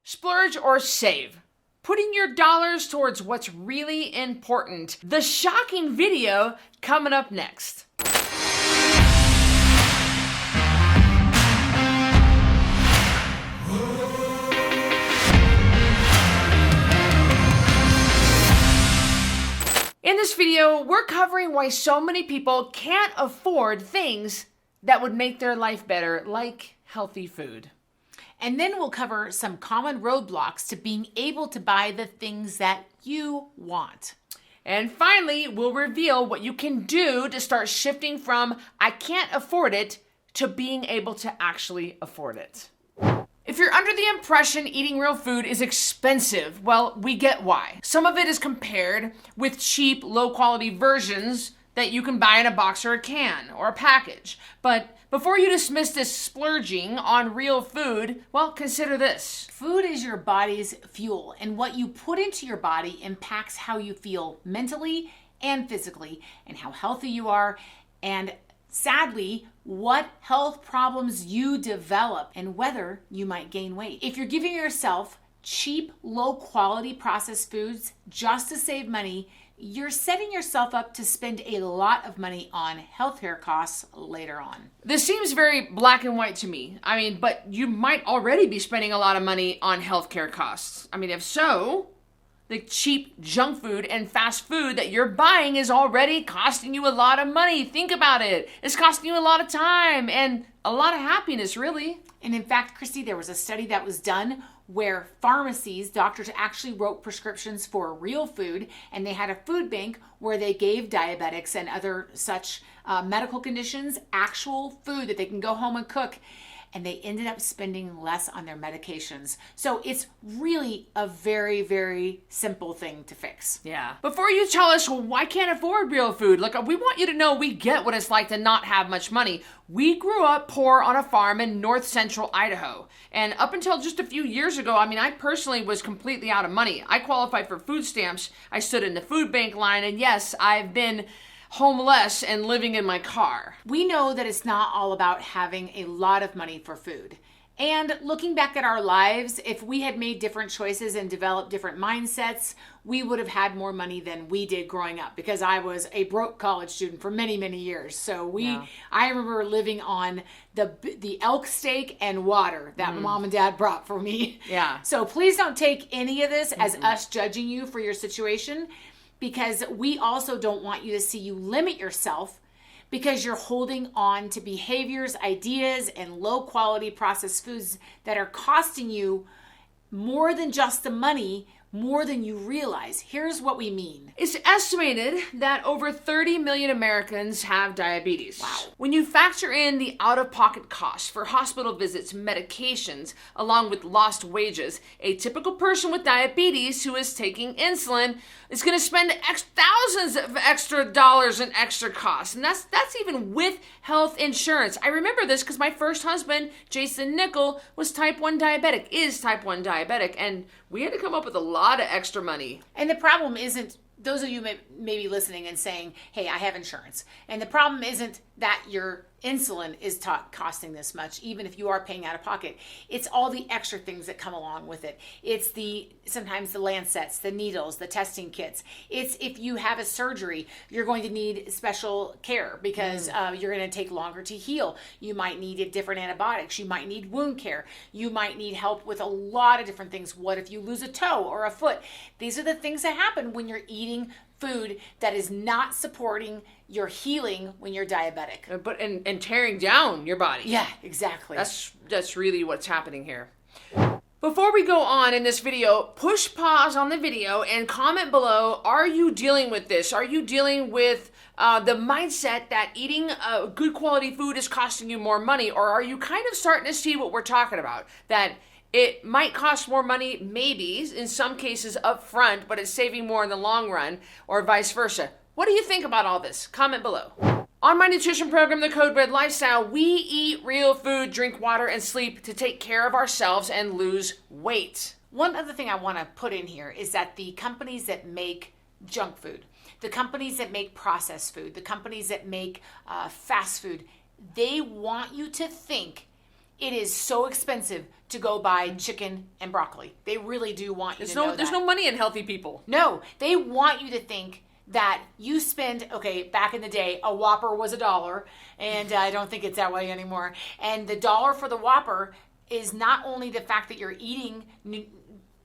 Splurge or save. Putting your dollars towards what's really important. The shocking video coming up next. In this video, we're covering why so many people can't afford things that would make their life better, like healthy food. And then we'll cover some common roadblocks to being able to buy the things that you want. And finally, we'll reveal what you can do to start shifting from I can't afford it to being able to actually afford it. If you're under the impression eating real food is expensive, well, we get why. Some of it is compared with cheap, low-quality versions that you can buy in a box or a can or a package. But before you dismiss this splurging on real food, well, consider this. Food is your body's fuel, and what you put into your body impacts how you feel mentally and physically, and how healthy you are, and sadly, what health problems you develop and whether you might gain weight. If you're giving yourself cheap, low-quality processed foods just to save money, you're setting yourself up to spend a lot of money on healthcare costs later on. This seems very black and white to me. But you might already be spending a lot of money on healthcare costs. If so, the cheap junk food and fast food that you're buying is already costing you a lot of money. Think about it. It's costing you a lot of time and a lot of happiness, really. And in fact, Cristy, there was a study that was done where pharmacies, doctors actually wrote prescriptions for real food, and they had a food bank where they gave diabetics and other such medical conditions actual food that they can go home and cook, and they ended up spending less on their medications. So it's really a very, very simple thing to fix. Yeah. Before you tell us, well, why can't afford real food? Look, we want you to know we get what it's like to not have much money. We grew up poor on a farm in north central Idaho. And up until just a few years ago, I personally was completely out of money. I qualified for food stamps. I stood in the food bank line. And yes, I've been homeless and living in my car. We know that it's not all about having a lot of money for food. And looking back at our lives, if we had made different choices and developed different mindsets, we would have had more money than we did growing up, because I was a broke college student for many, many years. So I remember living on the elk steak and water that mom and dad brought for me. Yeah. So please don't take any of this as us judging you for your situation, because we also don't want you to see you limit yourself because you're holding on to behaviors, ideas, and low-quality processed foods that are costing you more than just the money, more than you realize. Here's what we mean. It's estimated that over 30 million Americans have diabetes. Wow. When you factor in the out-of-pocket costs for hospital visits, medications, along with lost wages, a typical person with diabetes who is taking insulin is going to spend thousands of extra dollars in extra costs. And that's even with health insurance. I remember this because my first husband, Jason Nickel, is type 1 diabetic, and we had to come up with a lot of extra money. And the problem isn't, those of you may be listening and saying, hey, I have insurance. And the problem isn't that your insulin is costing this much, even if you are paying out of pocket. It's all the extra things that come along with it. It's sometimes the lancets, the needles, the testing kits. It's if you have a surgery, you're going to need special care because you're going to take longer to heal. You might need different antibiotics. You might need wound care. You might need help with a lot of different things. What if you lose a toe or a foot? These are the things that happen when you're eating food that is not supporting your healing when you're diabetic. But and tearing down your body. Yeah, exactly. That's really what's happening here. Before we go on in this video, push pause on the video and comment below, are you dealing with this? Are you dealing with the mindset that eating good quality food is costing you more money? Or are you kind of starting to see what we're talking about? That it might cost more money, maybe, in some cases up front, but it's saving more in the long run, or vice versa. What do you think about all this? Comment below. On my nutrition program, the Code Red Lifestyle, we eat real food, drink water, and sleep to take care of ourselves and lose weight. One other thing I want to put in here is that the companies that make junk food, the companies that make processed food, the companies that make fast food, they want you to think it is so expensive to go buy chicken and broccoli. They really do want you to know that. There's no money in healthy people. No, they want you to think that you spend, okay, back in the day, a Whopper was $1, and I don't think it's that way anymore. And the dollar for the Whopper is not only the fact that you're eating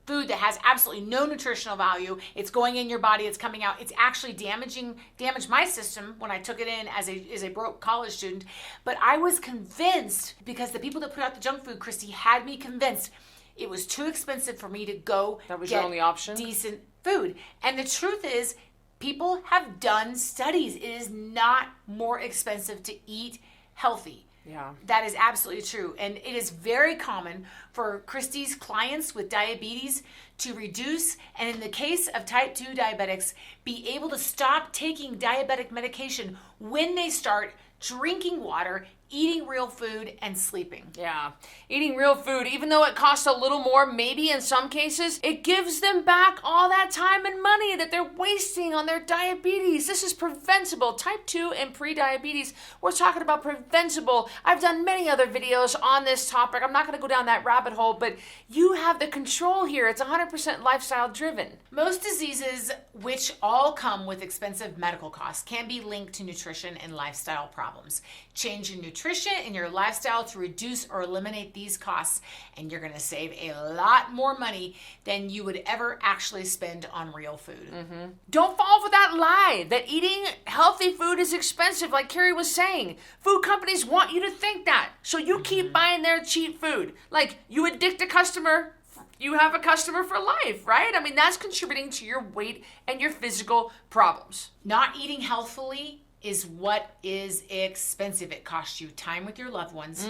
food that has absolutely no nutritional value, it's going in your body, it's coming out, it's actually damaged my system when I took it in as a broke college student. But I was convinced, because the people that put out the junk food, Cristy, had me convinced it was too expensive for me to go that was your only option? Decent food. And the truth is, people have done studies. It is not more expensive to eat healthy. Yeah. That is absolutely true. And it is very common for Cristy's clients with diabetes to reduce, and in the case of type 2 diabetics, be able to stop taking diabetic medication when they start drinking water, eating real food, and sleeping. Yeah, eating real food, even though it costs a little more, maybe in some cases, it gives them back all that time and money that they're wasting on their diabetes. This is preventable. Type 2 and pre-diabetes, we're talking about preventable. I've done many other videos on this topic. I'm not going to go down that rabbit hole, but you have the control here. It's 100% lifestyle driven. Most diseases, which all come with expensive medical costs, can be linked to nutrition and lifestyle problems. Change your nutrition and your lifestyle to reduce or eliminate these costs, and you're going to save a lot more money than you would ever actually spend on real food. Mm-hmm. Don't fall for that lie that eating healthy food is expensive, like Carrie was saying. Food companies want you to think that, so you keep buying their cheap food. Like, you addict a customer, you have a customer for life, right? I mean, that's contributing to your weight and your physical problems. Not eating healthfully is what is expensive. It costs you time with your loved ones,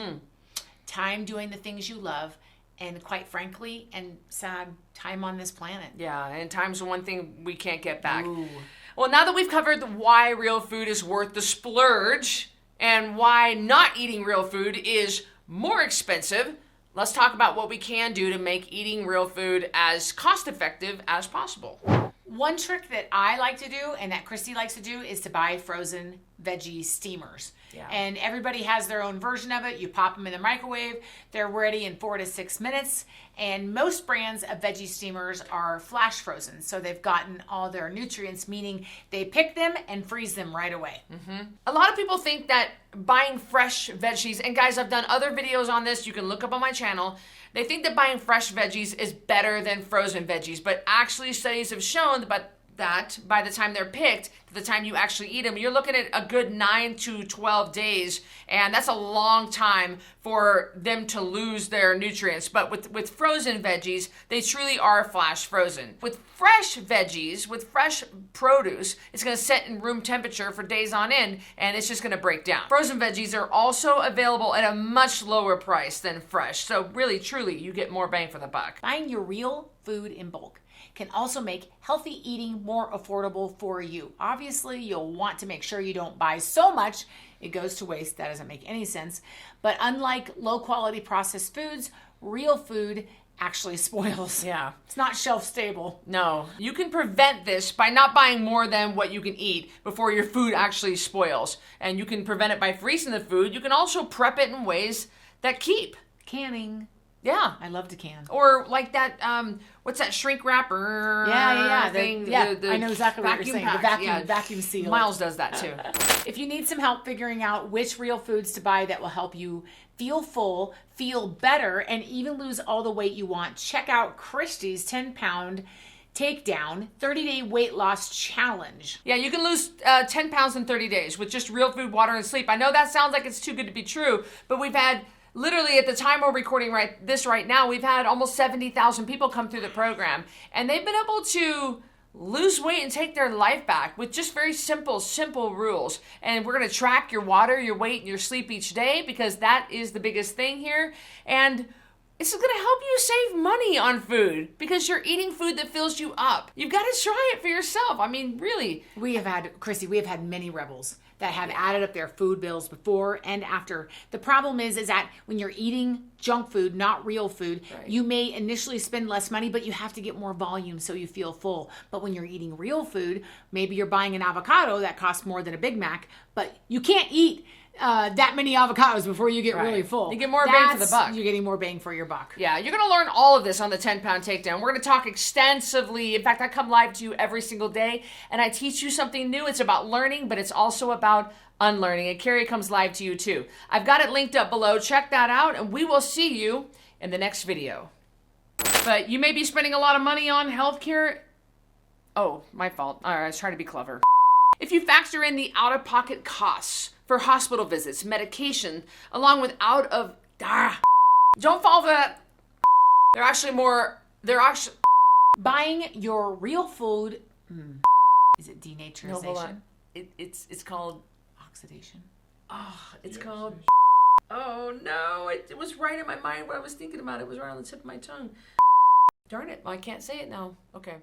time doing the things you love, and quite frankly, and sad, time on this planet. Yeah, and time's the one thing we can't get back. Ooh. Well, now that we've covered why real food is worth the splurge and why not eating real food is more expensive, let's talk about what we can do to make eating real food as cost-effective as possible. One trick that I like to do and that Cristy likes to do is to buy frozen veggie steamers. Yeah. And everybody has their own version of it. You pop them in the microwave. They're ready in 4 to 6 minutes. And most brands of veggie steamers are flash frozen. So they've gotten all their nutrients, meaning they pick them and freeze them right away. Mm-hmm. A lot of people think that buying fresh veggies, and guys, I've done other videos on this. You can look up on my channel. They think that buying fresh veggies is better than frozen veggies, but actually studies have shown that by the time they're picked, to the time you actually eat them, you're looking at a good 9 to 12 days, and that's a long time for them to lose their nutrients. But with frozen veggies, they truly are flash frozen. With fresh veggies, with fresh produce, it's going to sit in room temperature for days on end, and it's just going to break down. Frozen veggies are also available at a much lower price than fresh, so really, truly, you get more bang for the buck. Buying your real food in bulk can also make healthy eating more affordable for you. Obviously, you'll want to make sure you don't buy so much it goes to waste. That doesn't make any sense. But unlike low quality processed foods, real food actually spoils. Yeah. It's not shelf stable. No. You can prevent this by not buying more than what you can eat before your food actually spoils. And you can prevent it by freezing the food. You can also prep it in ways that keep. Canning. Yeah. I love to can. Or like that, what's that shrink wrapper thing? I know exactly what you're saying. Pack, the vacuum seal. Miles does that too. If you need some help figuring out which real foods to buy that will help you feel full, feel better, and even lose all the weight you want, check out Cristy's 10-pound Takedown 30-day weight loss challenge. Yeah, you can lose 10 pounds in 30 days with just real food, water, and sleep. I know that sounds like it's too good to be true, but we've had literally at the time we're recording right now, we've had almost 70,000 people come through the program, and they've been able to lose weight and take their life back with just very simple rules. And we're going to track your water, your weight, and your sleep each day because that is the biggest thing here. And this is going to help you save money on food because you're eating food that fills you up. You've got to try it for yourself. I mean, really. Cristy, we have had many rebels that have added up their food bills before and after. The problem is that when you're eating junk food, not real food, right, you may initially spend less money, but you have to get more volume so you feel full. But when you're eating real food, maybe you're buying an avocado that costs more than a Big Mac, but you can't eat that many avocados before you get really full. You get more bang for the buck. You're getting more bang for your buck. Yeah, you're going to learn all of this on the 10-pound takedown. We're going to talk extensively. In fact, I come live to you every single day, and I teach you something new. It's about learning, but it's also about unlearning. And Carrie comes live to you too. I've got it linked up below. Check that out, and we will see you in the next video. But you may be spending a lot of money on healthcare. Oh, my fault. All right, I was trying to be clever. If you factor in the out-of-pocket costs for hospital visits, medication, along with don't fall for that. Buying your real food. Is it denaturization? No, hold on. It's called oxidation. Oh, it's called. Oh no! It was right in my mind when I was thinking about it. It was right on the tip of my tongue. Darn it! Well, I can't say it now. Okay.